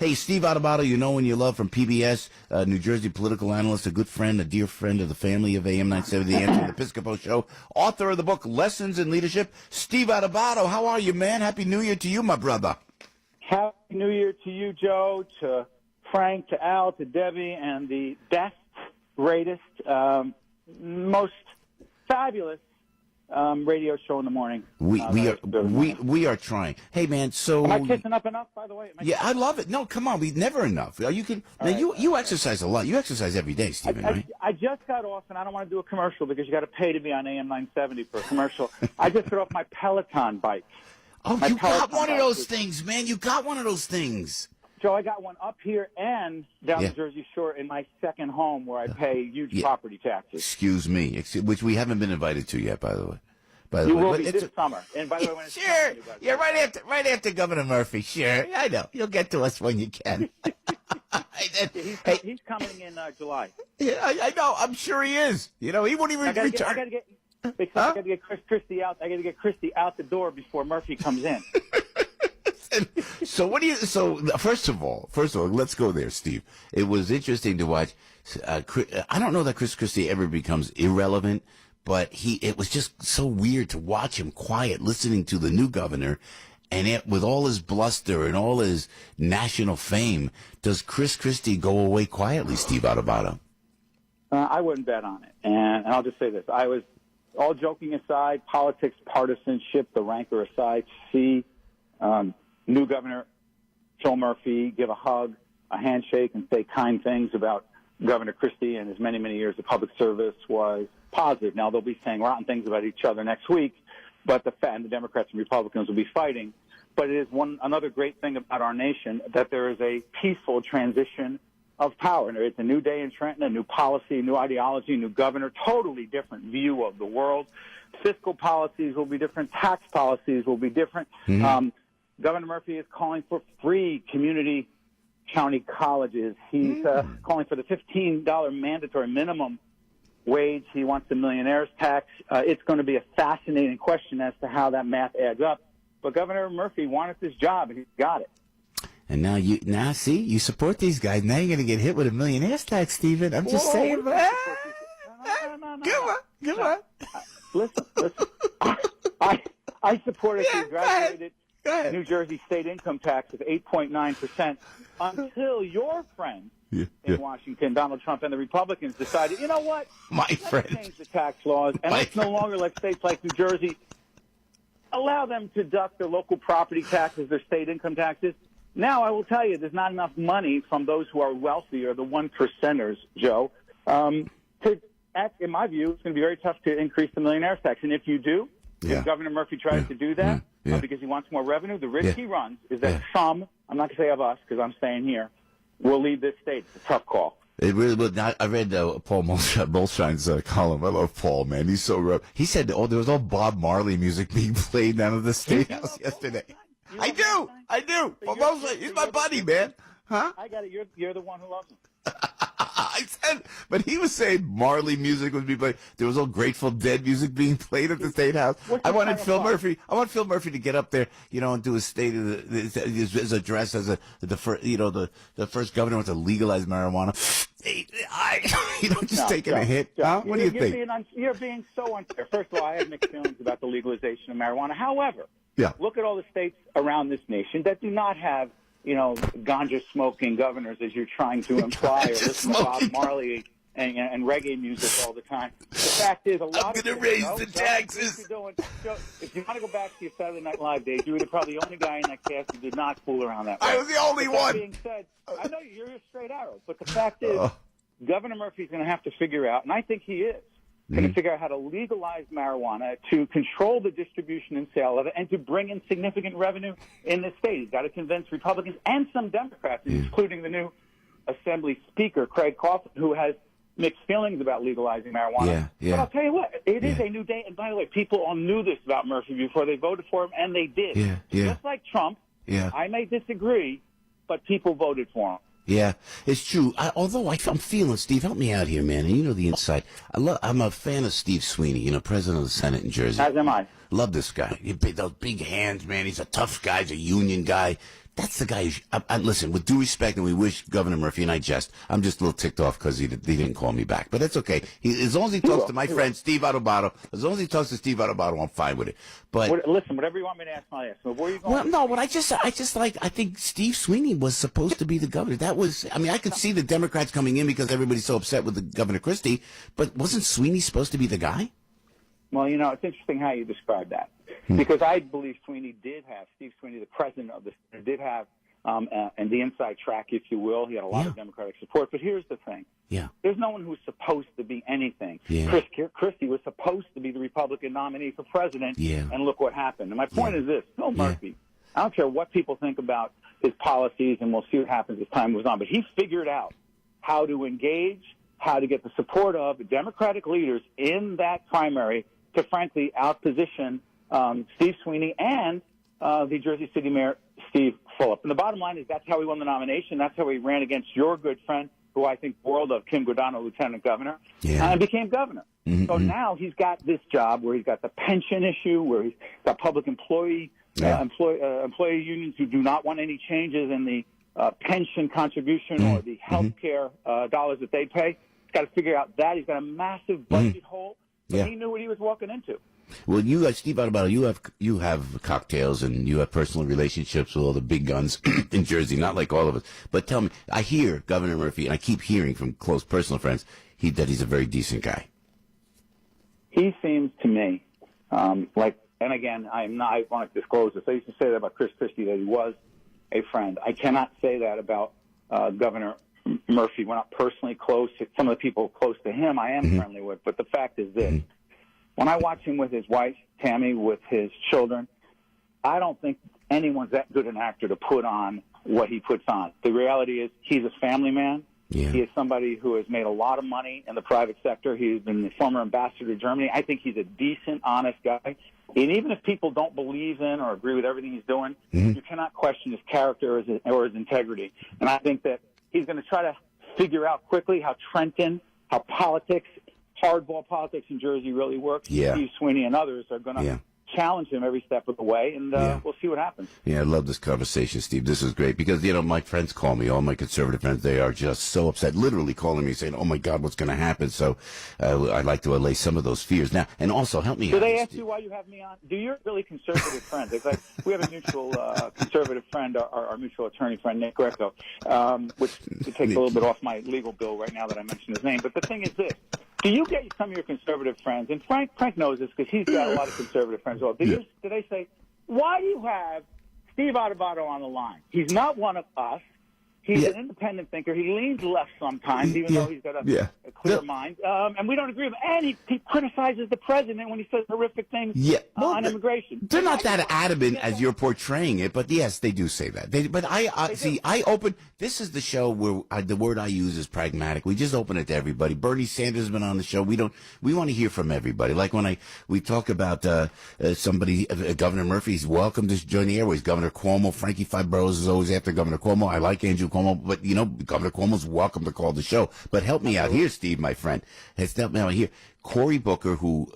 Hey, Steve Adubato, you know and you love from PBS, New Jersey political analyst, a good friend, a dear friend of the family of AM970, the answer to the Piscopo Show, author of the book Lessons in Leadership. Steve Adubato, how are you, man? Happy New Year to you, my brother. Happy New Year to you, Joe, to Frank, to Al, to Debbie, and the best, greatest, most fabulous radio show in the morning. We are trying. Hey, man, so am I kissing up enough, by the way? Yeah, I love it. No, come on, we never enough. You can now. You exercise a lot. You exercise every day, Stephen, right? I just got off, and I don't want to do a commercial because you got to pay to be on AM970 for a commercial. I just got off my Peloton bike. Oh, you got one of those things, man. You got one of those things. Joe, I got one up here and down the Jersey Shore in my second home where I pay huge property taxes. Excuse me, which we haven't been invited to yet, by the way. You will be this summer. And by the way, when it's sure, yeah, right after Governor Murphy. Sure, I know you'll get to us when you can. He's coming in July. Yeah, I know. I'm sure he is. You know, he won't even return. I got to get Christie out. I got to get Christie out the door before Murphy comes in. So what do you? So first of all, let's go there, Steve. It was interesting to watch. I don't know that Chris Christie ever becomes irrelevant, but it was just so weird to watch him quiet, listening to the new governor, and with all his bluster and all his national fame, does Chris Christie go away quietly, Steve Adubato? I wouldn't bet on it, and I'll just say this: I was all joking aside, politics, partisanship, the rancor aside. See. New Governor Joe Murphy give a hug, a handshake, and say kind things about Governor Christie and his many, many years of public service was positive. Now, they'll be saying rotten things about each other next week, but the Democrats and Republicans will be fighting. But it is another great thing about our nation that there is a peaceful transition of power. It's a new day in Trenton, a new policy, new ideology, new governor, totally different view of the world. Fiscal policies will be different. Tax policies will be different. Mm-hmm. Governor Murphy is calling for free community county colleges. He's calling for the $15 mandatory minimum wage. He wants the millionaire's tax. It's going to be a fascinating question as to how that math adds up. But Governor Murphy wanted this job, and he got it. And now you support these guys. Now you're going to get hit with a millionaire's tax, Stephen. I'm just saying. No. Come on. Listen. I supported the graduated New Jersey state income tax of 8.9% until your friend in Washington, Donald Trump, and the Republicans decided, you know what? Let's change the tax laws, and let's no longer let states like New Jersey allow them to deduct their local property taxes, their state income taxes. Now, I will tell you, there's not enough money from those who are wealthy or the 1%ers, Joe, in my view, it's going to be very tough to increase the millionaire's tax. And if you do, if Governor Murphy tries to do that, because he wants more revenue, the risk he runs is that some, I'm not going to say of us because I'm staying here, will leave this state. It's a tough call. It really would not. I read Paul Molshine's column. I love Paul, man. He's so rough. He said, there was all Bob Marley music being played down at the State House yesterday. I do. Paul Molshine, he's my buddy, man. Huh? I got it. You're the one who loves him. I said, but he was saying Marley music was being played. There was all Grateful Dead music being played at the State House. I wanted Phil Murphy to get up there, and do his state of his address as the first governor to legalize marijuana. Taking a hit. Huh? What do you think? You're being so unfair. First of all, I have mixed feelings about the legalization of marijuana. However, look at all the states around this nation that do not have ganja-smoking governors, as you're trying to imply, or listen to Bob Marley and reggae music all the time. The fact is, I'm going to raise the taxes. If you want to go back to your Saturday Night Live days, you were probably the only guy in that cast who did not fool around that way. I was the only one. That being said, I know you're a straight arrow, but the fact is, Governor Murphy's going to have to figure out, and I think he is, going to figure out how to legalize marijuana, to control the distribution and sale of it, and to bring in significant revenue in the state. He's got to convince Republicans and some Democrats, including the new Assembly Speaker, Craig Coughlin, who has mixed feelings about legalizing marijuana. But I'll tell you what, it is a new day. And by the way, people all knew this about Murphy before they voted for him, and they did. Just like Trump, I may disagree, but people voted for him. Yeah, it's true. Although I'm feeling, Steve, help me out here, man. And you know the inside. I'm a fan of Steve Sweeney, president of the Senate in Jersey. As am I. Love this guy. Those big hands, man. He's a tough guy. He's a union guy. That's the guy who listen, with due respect, and we wish Governor Murphy, and I jest, I'm just a little ticked off because he didn't call me back. But that's okay. As long as he talks to my friend Steve Adubato, as long as he talks to Steve Adubato, I'm fine with it. But listen, whatever you want me to ask, I'll ask. So where are you going? Well, no, what I think Steve Sweeney was supposed to be the governor. That was, I mean, I could see the Democrats coming in because everybody's so upset with the Governor Christie, but wasn't Sweeney supposed to be the guy? Well, it's interesting how you describe that. Because I believe Steve Sweeney, the president of the Senate, did have and the inside track, if you will. He had a lot of Democratic support. But here's the thing. Yeah. There's no one who's supposed to be anything. Yeah. Christie was supposed to be the Republican nominee for president, and look what happened. And my point is this. Bill Murphy, I don't care what people think about his policies, and we'll see what happens as time moves on, but he figured out how to engage, how to get the support of the Democratic leaders in that primary to, frankly, outposition Steve Sweeney and the Jersey City Mayor, Steve Fulop. And the bottom line is that's how he won the nomination. That's how he ran against your good friend, who I think the world of, Kim Guadagno, lieutenant governor, and became governor. Mm-hmm. So now he's got this job where he's got the pension issue, where he's got public employee unions who do not want any changes in the pension contribution or the health care dollars that they pay. He's got to figure out that. He's got a massive budget hole. But he knew what he was walking into. Well, Steve Adubato, you have cocktails and you have personal relationships with all the big guns in Jersey, not like all of us. But tell me, I hear Governor Murphy, and I keep hearing from close personal friends, that he's a very decent guy. He seems to me like, and again, I want to disclose this. I used to say that about Chris Christie, that he was a friend. I cannot say that about Governor Murphy. We're not personally close. Some of the people close to him I am friendly with. But the fact is this. When I watch him with his wife, Tammy, with his children, I don't think anyone's that good an actor to put on what he puts on. The reality is he's a family man. Yeah. He is somebody who has made a lot of money in the private sector. He's been the former ambassador to Germany. I think he's a decent, honest guy. And even if people don't believe in or agree with everything he's doing, you cannot question his character or his integrity. And I think that he's going to try to figure out quickly how politics, hardball politics in Jersey really works. Yeah. Steve Sweeney and others are going to challenge him every step of the way, and we'll see what happens. Yeah, I love this conversation, Steve. This is great because, my friends call me, all my conservative friends, they are just so upset, literally calling me saying, oh, my God, what's going to happen? So I'd like to allay some of those fears. Now, and also help me out. Do they ask you why you have me on? Do you really conservative friends? Like, we have a mutual conservative friend, our mutual attorney friend, Nick Greco, which takes a little bit off my legal bill right now that I mentioned his name. But the thing is this. Do you get some of your conservative friends, and Frank knows this because he's got a lot of conservative friends. Well, do they say, why do you have Steve Adubato on the line? He's not one of us. He's an independent thinker. He leans left sometimes, even though he's got a clear mind. And we don't agree with him. And he criticizes the president when he says horrific things on immigration. They're not that adamant as you're portraying it, but yes, they do say that. This is the show where the word I use is pragmatic. We just open it to everybody. Bernie Sanders has been on the show. We want to hear from everybody. Like when we talk about somebody, Governor Murphy's welcome to join the airways. Governor Cuomo, Frankie Five Boroughs is always after Governor Cuomo. I like Andrew Cuomo. But, Governor Cuomo's welcome to call the show. But help me out here, Steve, my friend. Help me out here. Cory Booker, who,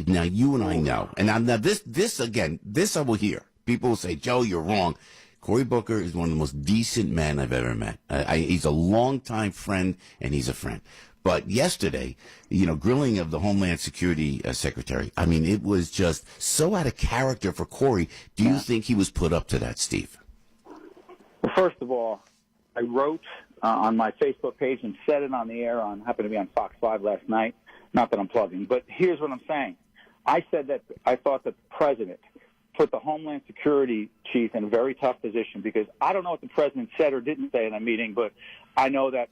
now you and I know. And now this I will hear. People will say, Joe, you're wrong. Cory Booker is one of the most decent men I've ever met. He's a longtime friend, and he's a friend. But yesterday, grilling of the Homeland Security Secretary, I mean, it was just so out of character for Cory. Do you think he was put up to that, Steve? Well, first of all, I wrote on my Facebook page and said it on the air happened to be on Fox 5 last night. Not that I'm plugging, but here's what I'm saying. I said that I thought that the president put the Homeland Security chief in a very tough position because I don't know what the president said or didn't say in a meeting, but I know that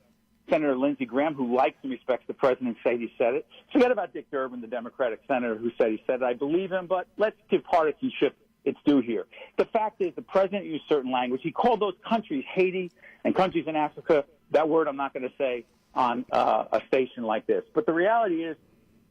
Senator Lindsey Graham, who likes and respects the president, said he said it. Forget about Dick Durbin, the Democratic senator who said he said it. I believe him, but let's give partisanship its due here. The fact is the president used certain language. He called those countries, Haiti and countries in Africa, that word I'm not going to say on a station like this. But the reality is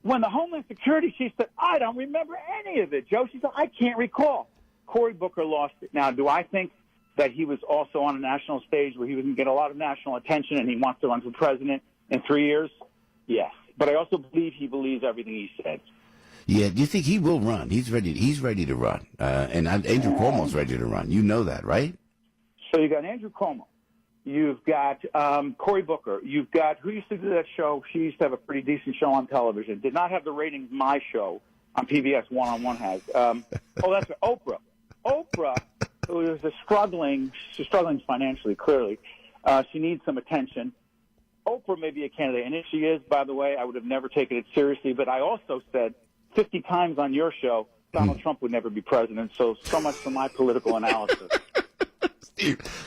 when the Homeland Security chief said, I don't remember any of it, Joe, she said, I can't recall. Cory Booker lost it. Now, do I think that he was also on a national stage where he was going to get a lot of national attention and he wants to run for president in 3 years? Yes. But I also believe he believes everything he said. Yeah, do you think he will run? He's ready to run. And Andrew Cuomo's ready to run. You know that, right? So you got Andrew Cuomo. You've got Cory Booker. You've got, who used to do that show? She used to have a pretty decent show on television. Did not have the ratings my show on PBS One-on-One has. That's Oprah. Oprah, who is she's struggling financially, clearly. She needs some attention. Oprah may be a candidate, and if she is, by the way, I would have never taken it seriously. But I also said 50 times on your show, Donald Trump would never be president. So much for my political analysis.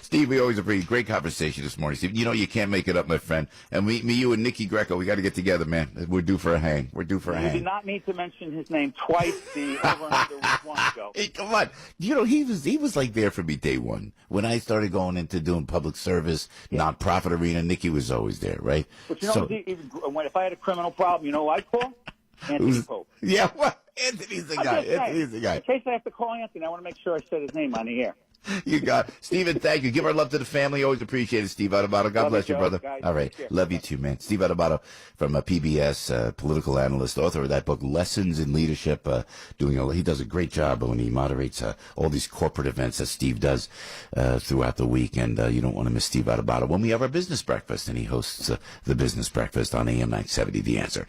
Steve, we always appreciate great conversation this morning, Steve. You know you can't make it up, my friend. And me, you, and Nikki Greco, we got to get together, man. We're due for a hang. You did not need to mention his name twice. The over and under was one ago. Hey, come on. You know he was like there for me day one when I started going into doing public service, nonprofit arena. Nikki was always there, right? But you know, if I had a criminal problem, you know who I'd call? Anthony Pope. Yeah, well, Anthony's the guy. Anthony's the guy. In case I have to call Anthony, I want to make sure I said his name on the air. You got it. Stephen, thank you. Give our love to the family. Always appreciate it, Steve Adubato. God bless you, brother. Guys. All right. Love you too, man. Steve Adubato from PBS, political analyst, author of that book, Lessons in Leadership. He does a great job when he moderates all these corporate events that Steve does throughout the week. And you don't want to miss Steve Adubato when we have our business breakfast. And he hosts the business breakfast on AM970, The Answer.